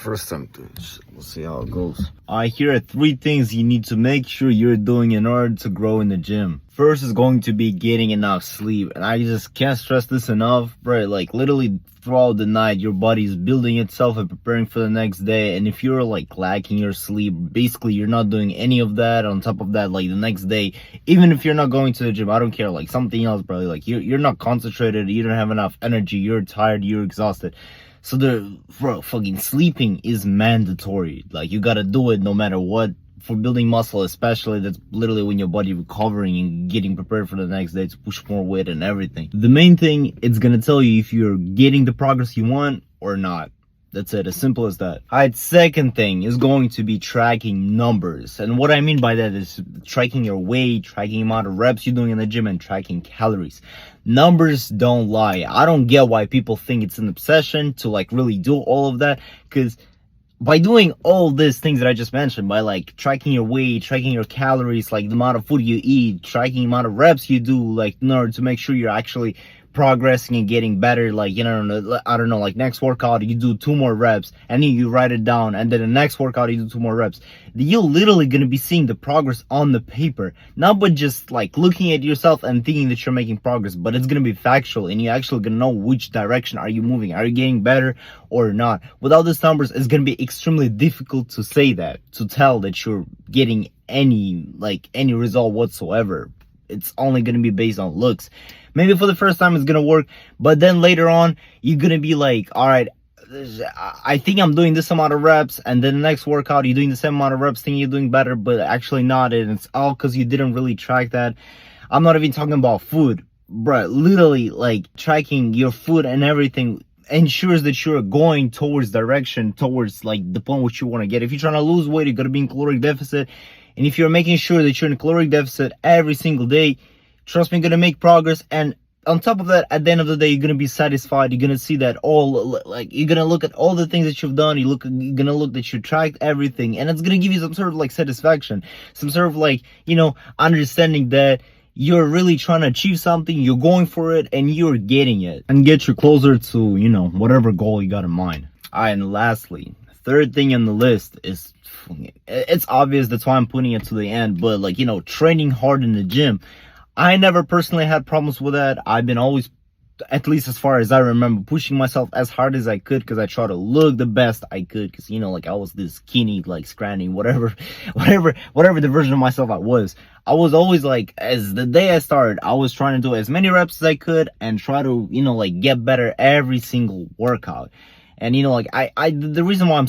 First time doing this. We'll see how it goes. Here are 3 things you need to make sure you're doing in order to grow in the gym. First is going to be getting enough sleep. And I just can't stress this enough, bro. Like literally throughout the night, your body is building itself and preparing for the next day. And if you're like lacking your sleep, basically you're not doing any of that. On top of that, like the next day, even if you're not going to the gym, I don't care, like something else, bro. Like you're not concentrated, you don't have enough energy, you're tired, you're exhausted. So fucking sleeping is mandatory. Like you gotta do it no matter what. For building muscle especially, that's literally when your body recovering and getting prepared for the next day to push more weight and everything. The main thing, it's gonna tell you if you're getting the progress you want or not. That's it, as simple as that. Alright, second thing is going to be tracking numbers. And what I mean by that is tracking your weight, tracking the amount of reps you're doing in the gym, and tracking calories. Numbers don't lie. I don't get why people think it's an obsession to like really do all of that, because by doing all these things that I just mentioned, by like tracking your weight, tracking your calories, like the amount of food you eat, tracking the amount of reps you do, like in order to make sure you're actually progressing and getting better, like, you know, I don't know, like next workout you do 2 more reps and then you write it down, and then the next workout you do 2 more reps. You're literally gonna be seeing the progress on the paper, not but just like looking at yourself and thinking that you're making progress, but it's gonna be factual and you're actually gonna know which direction are you moving, are you getting better or not. Without these numbers, it's gonna be extremely difficult to say that, to tell that you're getting any result whatsoever. It's only gonna be based on looks. Maybe for the first time it's gonna work, but then later on you're gonna be like, all right, I think I'm doing this amount of reps, and then the next workout you're doing the same amount of reps, thinking you're doing better, but actually not, and it's all because you didn't really track that. I'm not even talking about food, bruh. Literally, like tracking your food and everything ensures that you're going towards like the point which you want to get. If you're trying to lose weight, you gotta be in caloric deficit, and if you're making sure that you're in caloric deficit every single day, trust me, you're gonna make progress. And on top of that, at the end of the day, you're gonna be satisfied. You're gonna see that you're gonna look at all the things that you've done. You're gonna look that you tracked everything, and it's gonna give you some sort of like satisfaction, some sort of like, you know, understanding that you're really trying to achieve something, you're going for it, and you're getting it, and get you closer to, you know, whatever goal you got in mind. Alright, and lastly, third thing on the list is, it's obvious, that's why I'm putting it to the end, but like, you know, training hard in the gym. I never personally had problems with that. I've been always, at least as far as I remember, pushing myself as hard as I could, because I try to look the best I could, because, you know, like I was this skinny, like scrawny, whatever the version of myself I was always like, as the day I started, I was trying to do as many reps as I could and try to, you know, like get better every single workout. And, you know, like the reason why I'm